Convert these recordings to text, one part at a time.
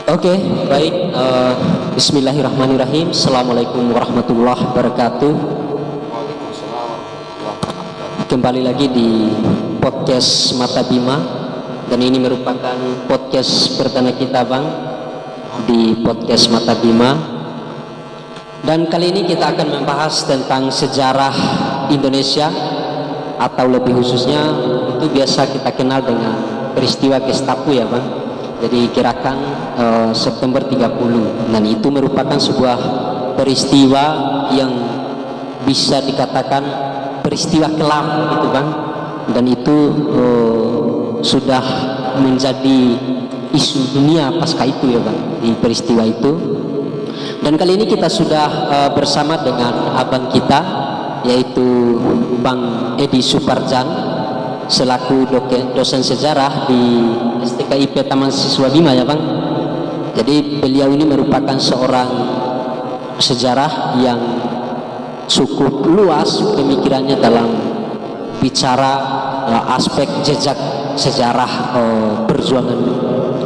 Oke, baik. Bismillahirrahmanirrahim. Assalamualaikum warahmatullahi wabarakatuh. Kembali lagi di podcast Mata Bima, dan ini merupakan podcast perdana kita, Bang, di podcast Mata Bima. Dan kali ini kita akan membahas tentang sejarah Indonesia, atau lebih khususnya itu biasa kita kenal dengan peristiwa Gestapo, ya, Bang. Jadi gerakan September 30, dan itu merupakan sebuah peristiwa yang bisa dikatakan peristiwa kelam, gitu, Bang. Dan itu sudah menjadi isu dunia pasca itu, ya, Bang, di peristiwa itu. Dan kali ini kita sudah bersama dengan abang kita, yaitu Bang Edi Suparjan, selaku dosen sejarah di STKIP Taman Siswa Bima, ya, Bang. Jadi beliau ini merupakan seorang sejarah yang cukup luas pemikirannya dalam bicara aspek jejak sejarah perjuangan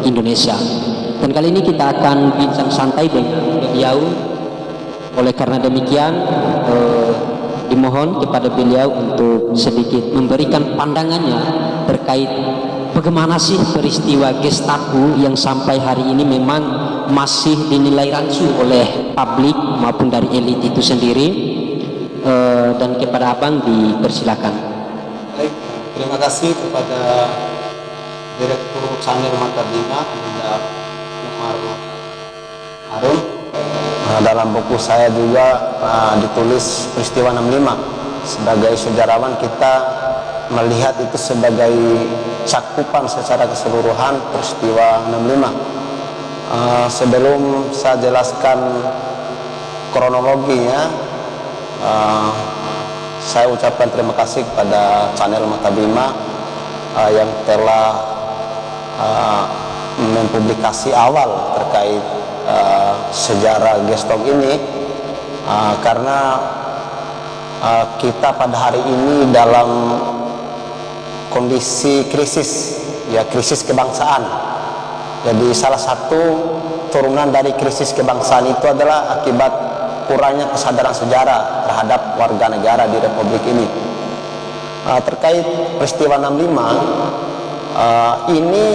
Indonesia. Dan kali ini kita akan bincang santai dengan beliau. Oleh karena demikian, dimohon kepada beliau untuk sedikit memberikan pandangannya terkait bagaimana sih peristiwa Gestapo yang sampai hari ini memang masih dinilai rancu oleh publik maupun dari elit itu sendiri. Dan kepada abang dipersilakan. Baik, terima kasih kepada Direktur Channel Mata Bima, Umar Harun. Dalam buku saya juga ditulis peristiwa 65. Sebagai sejarawan kita melihat itu sebagai cakupan secara keseluruhan peristiwa 65. Sebelum saya jelaskan kronologinya, saya ucapkan terima kasih kepada channel Mata Bima yang telah mempublikasi awal terkait sejarah Gestapo ini, karena kita pada hari ini dalam kondisi krisis, ya, krisis kebangsaan. Jadi salah satu turunan dari krisis kebangsaan itu adalah akibat kurangnya kesadaran sejarah terhadap warga negara di Republik ini. Terkait peristiwa 65 ini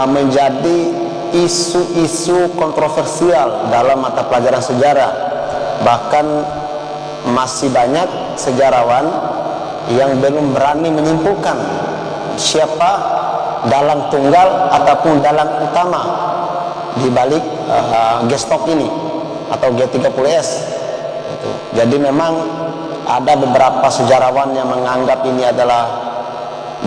menjadi isu-isu kontroversial dalam mata pelajaran sejarah. Bahkan masih banyak sejarawan yang belum berani menyimpulkan siapa dalang tunggal ataupun dalang utama di balik Gestapo ini atau G30S. Jadi memang ada beberapa sejarawan yang menganggap ini adalah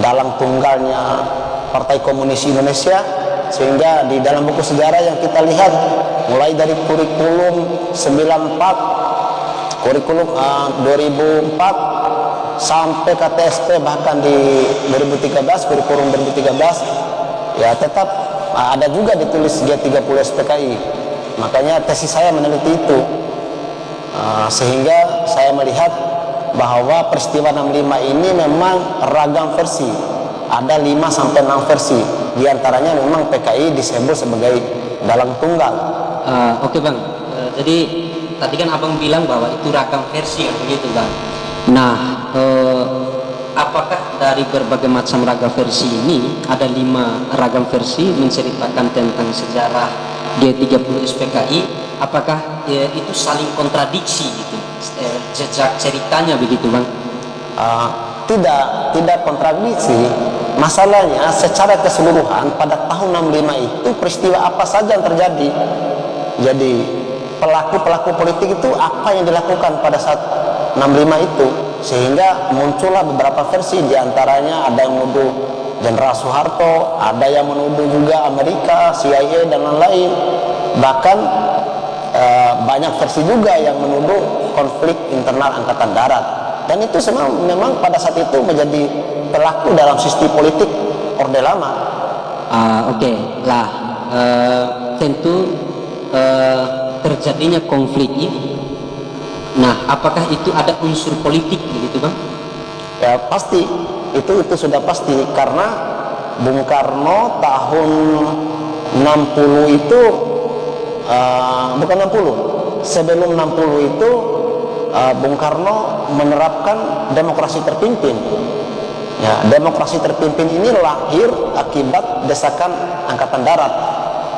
dalang tunggalnya Partai Komunis Indonesia, sehingga di dalam buku sejarah yang kita lihat mulai dari kurikulum 94, kurikulum 2004 sampai KTSP, bahkan di 2013, kurikulum 2013, ya tetap ada juga ditulis G30 SPKI. Makanya tesis saya meneliti itu, sehingga saya melihat bahwa peristiwa 65 ini memang ragam versi. Ada 5 sampai 6 versi. Di antaranya memang PKI disebut sebagai dalang tunggal. Oke, Bang. Jadi tadi kan abang bilang bahwa itu ragam versi, kan, begitu, Bang. Nah, apakah dari berbagai macam ragam versi ini ada 5 ragam versi menceritakan tentang sejarah G30 SPKI? Apakah itu saling kontradiksi, gitu, jejak ceritanya, begitu, Bang? Tidak kontradiksi. Masalahnya secara keseluruhan pada tahun 65 itu peristiwa apa saja yang terjadi. Jadi pelaku-pelaku politik itu apa yang dilakukan pada saat 65 itu, sehingga muncullah beberapa versi. Di antaranya ada yang menuduh Jenderal Soeharto, ada yang menuduh juga Amerika, CIA, dan lain-lain. Bahkan banyak versi juga yang menuduh konflik internal Angkatan Darat. Dan itu memang pada saat itu menjadi pelaku dalam sistem politik Orde Lama. Oke. Lah, tentu terjadinya konflik ini. Nah, apakah itu ada unsur politik, begitu, Bang? Ya pasti, itu sudah pasti, karena Bung Karno tahun 65 60 itu bukan 60. Sebelum 60 itu Bung Karno menerapkan demokrasi terpimpin. Ya, demokrasi terpimpin ini lahir akibat desakan Angkatan Darat.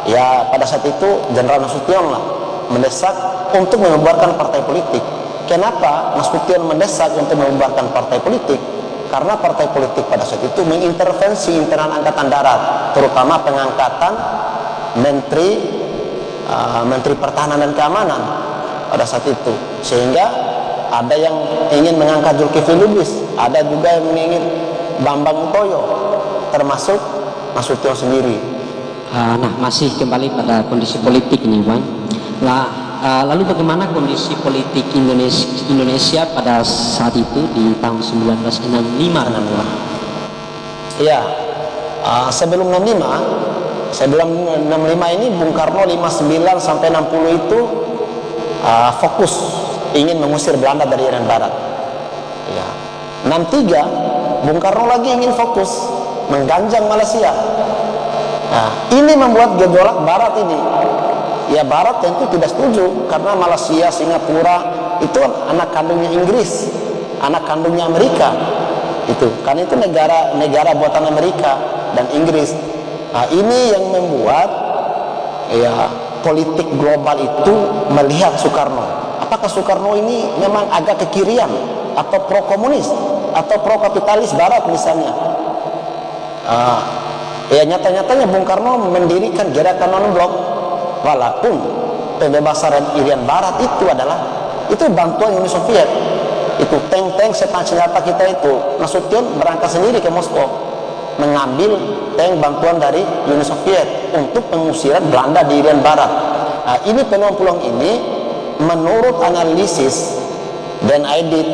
Ya, pada saat itu Jenderal Nasution lah mendesak untuk membubarkan partai politik. Kenapa Nasution mendesak untuk membubarkan partai politik? Karena partai politik pada saat itu mengintervensi internal Angkatan Darat, terutama pengangkatan Menteri Pertahanan dan Keamanan pada saat itu, sehingga ada yang ingin mengangkat Zulkifli Lubis, ada juga yang ingin Bambang Utoyo, termasuk Nasution sendiri. Nah, masih kembali pada kondisi politik ini, Bang. Lalu bagaimana kondisi politik Indonesia pada saat itu di tahun 1965? Iya, sebelum 65 ini Bung Karno 59 sampai 60 itu fokus ingin mengusir Belanda dari Irian Barat. Ya. 63 Bung Karno lagi ingin fokus mengganjang Malaysia. Nah, ini membuat gejolak Barat ini. Ya, Barat tentu tidak setuju karena Malaysia, Singapura itu anak kandungnya Inggris, anak kandungnya Amerika. Itu kan itu negara buatan Amerika dan Inggris. Nah, ini yang membuat ya politik global itu melihat Soekarno. Apakah Soekarno ini memang agak ke kirian atau pro komunis atau pro kapitalis Barat misalnya? Ya nyata-nyatanya Bung Karno mendirikan gerakan non-blok, walaupun pembebasan Irian Barat itu bantuan Uni Soviet. Itu tank-tank senjata kita itu Nasution berangkat sendiri ke Moskow mengambil tank bantuan dari Uni Soviet untuk pengusiran Belanda di Irian Barat. Nah, ini peluang-peluang ini menurut analisis dan Aidit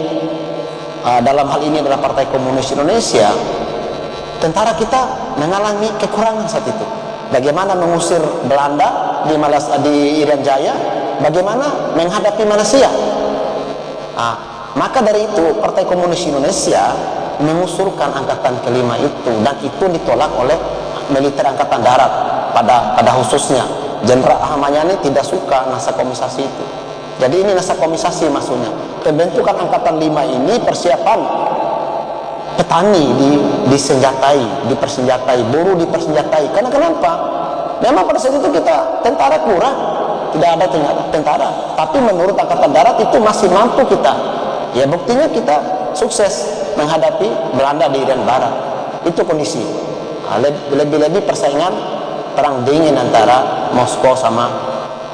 dalam hal ini adalah Partai Komunis Indonesia, tentara kita mengalami kekurangan saat itu. Bagaimana mengusir Belanda di Irian Jaya, bagaimana menghadapi Malaysia. Maka dari itu Partai Komunis Indonesia mengusulkan angkatan kelima itu, dan itu ditolak oleh militer angkatan darat pada khususnya. Jenderal Ahmad Yani tidak suka nasakomisasi itu. Jadi ini nasakomisasi maksudnya. Pembentukan angkatan 5 ini persiapan petani disenjatai, dipersenjatai, buruh dipersenjatai. Karena kenapa? Memang pada saat itu kita tentara kurang, tidak ada tentara. Tapi menurut angkatan darat itu masih mampu kita. Ya buktinya kita sukses menghadapi Belanda di Irian Barat. Itu kondisi. Lebih-lebih persaingan perang dingin antara Moskow sama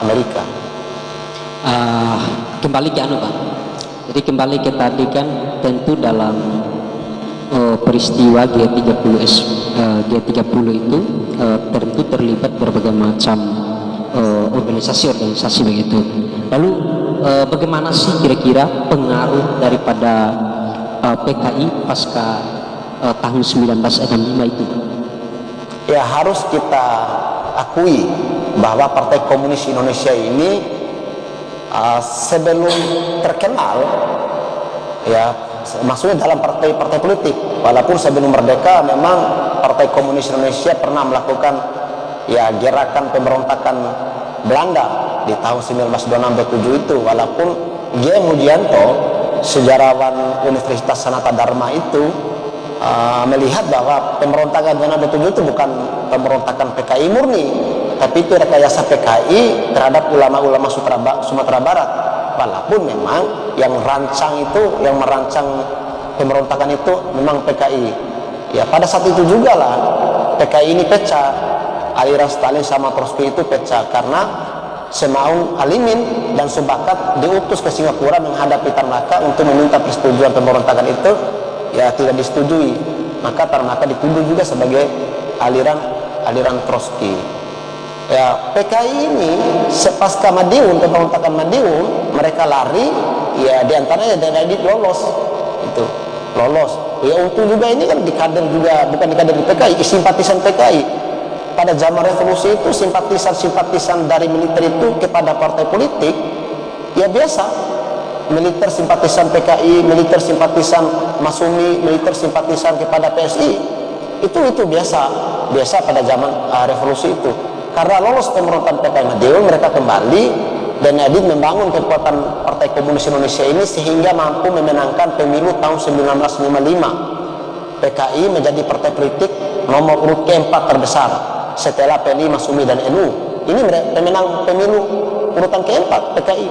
Amerika. Kembali ke Pak. Jadi kembali ke tadi kan, tentu dalam peristiwa G30 itu tentu terlibat berbagai macam organisasi begitu. Lalu bagaimana sih kira-kira pengaruh daripada PKI pasca tahun 1965 itu? Ya, harus kita akui bahwa Partai Komunis Indonesia ini sebelum terkenal, ya maksudnya dalam partai-partai politik, walaupun sebelum merdeka memang Partai Komunis Indonesia pernah melakukan ya gerakan pemberontakan Belanda di tahun 1926-27 itu, walaupun G. Mujianto, sejarawan Universitas Sanata Dharma itu melihat bahwa pemberontakan 1927 itu bukan pemberontakan PKI murni, tapi itu rekayasa PKI terhadap ulama-ulama Sumatera Barat. Walaupun memang yang merancang pemberontakan itu memang PKI. Ya pada saat itu juga lah PKI ini pecah, aliran Stalin sama Trotsky itu pecah karena Semaun Alimin dan Subakat diutus ke Singapura menghadapi Tarnaka untuk meminta persetujuan pemberontakan itu, ya tidak disetujui. Maka Tarnaka dituduh juga sebagai aliran Trotsky. Ya PKI ini sepasca Madiun, pemberontakan Madiun, mereka lari, ya diantaranya dari lolos, itu lolos. Ya untung juga ini kan dikader juga, bukan dikader di PKI, simpatisan PKI. Pada zaman revolusi itu simpatisan dari militer itu kepada partai politik ya biasa. Militer simpatisan PKI, militer simpatisan Masumi, militer simpatisan kepada PSI, itu biasa pada zaman revolusi itu. karena lolos pemberontakan PKI Madiun, mereka kembali dan Adit membangun kekuatan Partai Komunis Indonesia ini sehingga mampu memenangkan pemilu tahun 1955. PKI menjadi partai politik nomor urut keempat terbesar setelah PLI, Masumi dan NU. Ini pemenang pemilu urutan keempat PKI.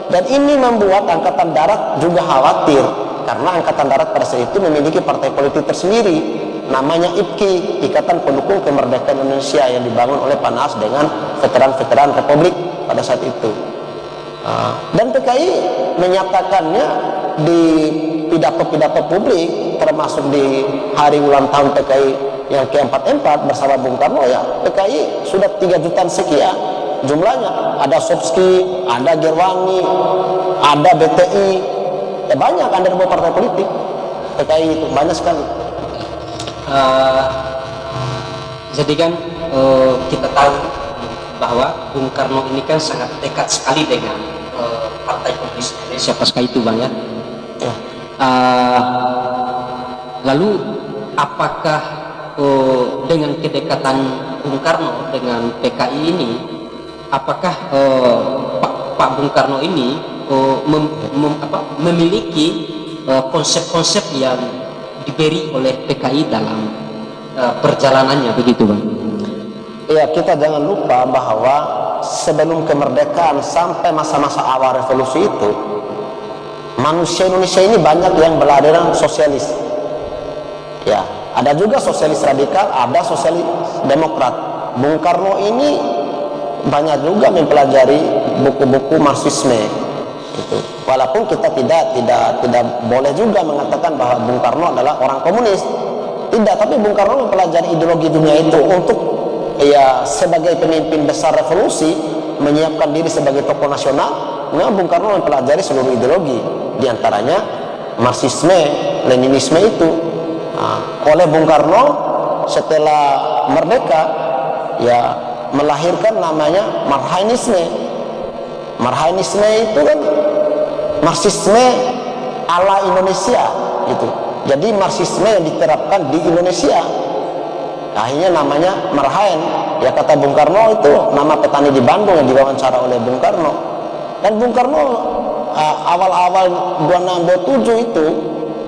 Dan ini membuat Angkatan Darat juga khawatir karena Angkatan Darat pada saat itu memiliki partai politik tersendiri namanya IPKI, Ikatan Pendukung Kemerdekaan Indonesia, yang dibangun oleh PANAS dengan veteran-veteran Republik pada saat itu. Dan PKI menyatakannya di pidato-pidato publik, termasuk di hari ulang tahun PKI yang ke-44 bersama Bung Karno, ya PKI sudah 3 jutaan sekian jumlahnya. Ada Sopski, ada Gerwangi, ada BTI, ya banyak, ada beberapa partai politik PKI itu banyak sekali. Jadi kan kita tahu bahwa Bung Karno ini kan sangat dekat sekali dengan Partai Komunis Indonesia pasca itu, Bang, ya. Ya. Lalu apakah dengan kedekatan Bung Karno dengan PKI ini, apakah Pak Bung Karno ini memiliki konsep-konsep yang diberi oleh PKI dalam perjalanannya, begitu, Bang? Ya, kita jangan lupa bahwa sebelum kemerdekaan sampai masa-masa awal revolusi itu, manusia Indonesia ini banyak yang beraliran sosialis. Ya, ada juga sosialis radikal, ada sosialis demokrat. Bung Karno ini banyak juga mempelajari buku-buku Marxisme. Itu. Walaupun kita tidak boleh juga mengatakan bahwa Bung Karno adalah orang komunis. Tidak, tapi Bung Karno mempelajari ideologi dunia itu untuk ya sebagai pemimpin besar revolusi, menyiapkan diri sebagai tokoh nasional. Nah, Bung Karno mempelajari seluruh ideologi, diantaranya Marxisme, Leninisme itu. Oleh Bung Karno setelah merdeka, ya melahirkan namanya Marxisme. Marxisme itu kan Marxisme ala Indonesia itu. Jadi Marxisme yang diterapkan di Indonesia, akhirnya namanya Marhaen. Ya, kata Bung Karno itu nama petani di Bandung yang diwawancara oleh Bung Karno. Dan Bung Karno awal-awal 26-27 itu,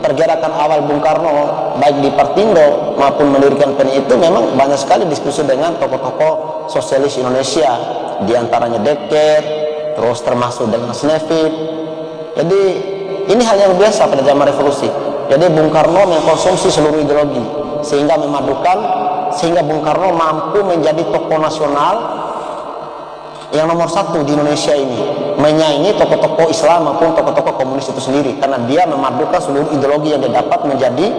pergerakan awal Bung Karno baik di Partindo maupun mendirikan PNI itu memang banyak sekali diskusi dengan tokoh-tokoh sosialis Indonesia, diantaranya Dekker, terus termasuk dengan Snevit. Jadi ini hal yang biasa pada zaman revolusi. Jadi Bung Karno mengkonsumsi seluruh ideologi sehingga Bung Karno mampu menjadi tokoh nasional yang nomor 1 di Indonesia ini, menyaingi tokoh-tokoh Islam maupun tokoh-tokoh komunis itu sendiri, karena dia memadukan seluruh ideologi yang didapat menjadi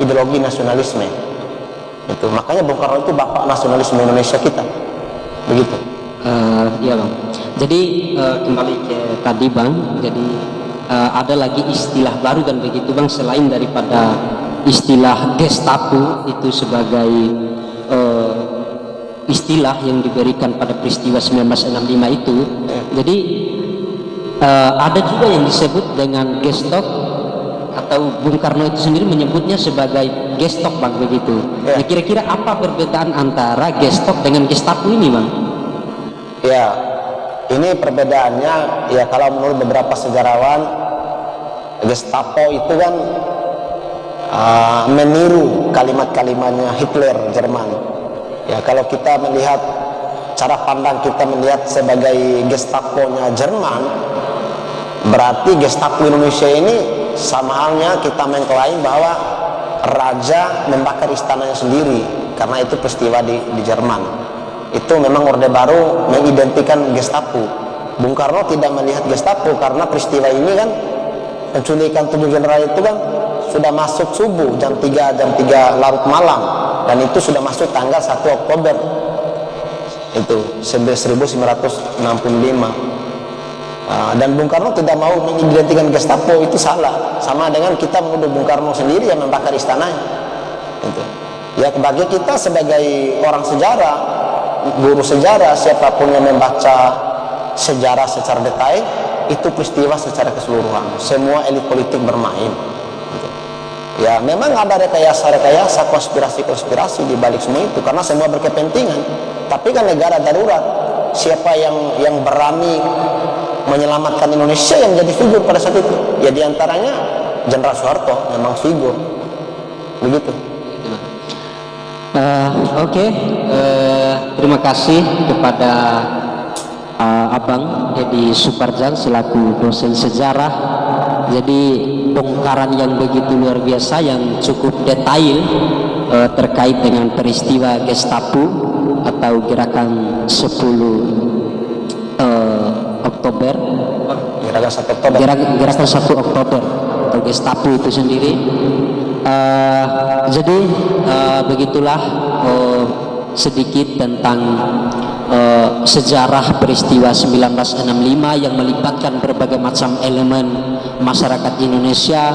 ideologi nasionalisme. Itu makanya Bung Karno itu bapak nasionalisme Indonesia kita, begitu. Iya, Bang. Jadi kembali ke tadi, Bang. Jadi ada lagi istilah baru kan, begitu, Bang, selain daripada istilah Gestapo itu sebagai istilah yang diberikan pada peristiwa 1965 itu. Jadi ada juga yang disebut dengan Gestok, atau Bung Karno itu sendiri menyebutnya sebagai Gestok, Bang, begitu. Nah, kira-kira apa perbedaan antara Gestok dengan Gestapo ini, Bang? Ya, ini perbedaannya, ya kalau menurut beberapa sejarawan, Gestapo itu kan meniru kalimat-kalimatnya Hitler Jerman. Ya, kalau kita melihat cara pandang kita melihat sebagai Gestapo-nya Jerman, berarti Gestapo Indonesia ini sama halnya kita mengklaim bahwa raja membakar istananya sendiri, karena itu peristiwa di Jerman. Itu memang Orde Baru mengidentikan Gestapo. Bung Karno tidak melihat Gestapo karena peristiwa ini kan, penculikan 7 jenderal itu kan sudah masuk subuh jam 3 larut malam, dan itu sudah masuk tanggal 1 Oktober itu 1965. Dan Bung Karno tidak mau mengidentikan Gestapo, itu salah. Sama dengan kita menuduh Bung Karno sendiri yang membakar istananya. Itu. Ya, bagi kita sebagai orang sejarah, guru sejarah, siapapun yang membaca sejarah secara detail, itu peristiwa secara keseluruhan. Semua elit politik bermain. Ya, memang ada rekayasa-rekayasa, konspirasi-konspirasi di balik semua itu, karena semua berkepentingan. Tapi kan negara darurat, siapa yang berani menyelamatkan Indonesia yang jadi figur pada saat itu? Ya diantaranya Jenderal Soeharto, memang figur. Begitu. Oke. Terima kasih kepada Abang Edi Suparjan selaku dosen sejarah. Jadi bongkaran yang begitu luar biasa yang cukup detail terkait dengan peristiwa Gestapo atau gerakan 10 Oktober. Gerakan 1 Oktober. Gerakan 1 Oktober atau Gestapo itu sendiri. Jadi begitulah sedikit tentang sejarah peristiwa 1965 yang melibatkan berbagai macam elemen masyarakat Indonesia,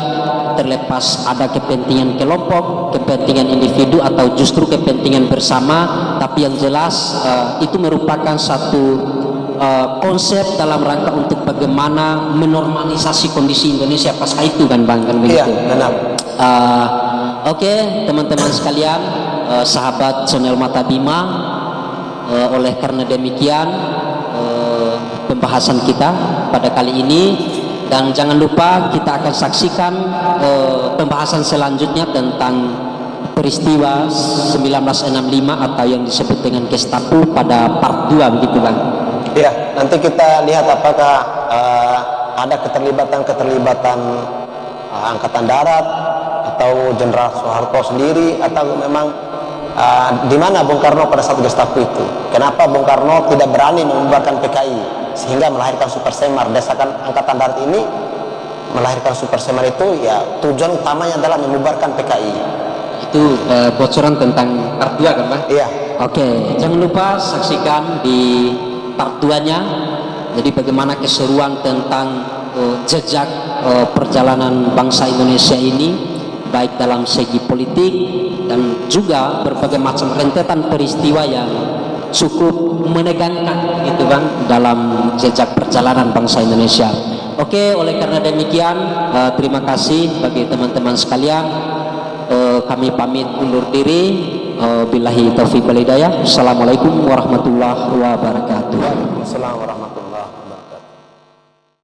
terlepas ada kepentingan kelompok, kepentingan individu atau justru kepentingan bersama, tapi yang jelas itu merupakan satu konsep dalam rangka untuk bagaimana menormalisasi kondisi Indonesia pasca itu kan Bang, kan begitu. Iya, benar. Oke, teman-teman sekalian, sahabat channel Mata Bima, oleh karena demikian pembahasan kita pada kali ini, dan jangan lupa kita akan saksikan pembahasan selanjutnya tentang peristiwa 1965 atau yang disebut dengan Gestapo pada part 2 begitu Bang. Iya, nanti kita lihat apakah ada keterlibatan Angkatan Darat atau Jenderal Soeharto sendiri, atau memang di mana Bung Karno pada saat Gestapo itu. Kenapa Bung Karno tidak berani membubarkan PKI sehingga melahirkan Super Semar? Desakan Angkatan Darat ini melahirkan Super Semar itu ya tujuan utamanya adalah membubarkan PKI. Itu bocoran tentang part 2 kan Bang? Iya. Oke, jangan lupa saksikan di part 2-nya. Jadi bagaimana keseruan tentang jejak perjalanan bangsa Indonesia ini, baik dalam segi politik dan juga berbagai macam rentetan peristiwa yang cukup menegangkan gitu Bang dalam jejak perjalanan bangsa Indonesia. Oke, oleh karena demikian terima kasih bagi teman-teman sekalian. Kami pamit undur diri. Billahi taufiq wal hidayah. Assalamualaikum warahmatullahi wabarakatuh. Waalaikumsalam warahmatullahi wabarakatuh.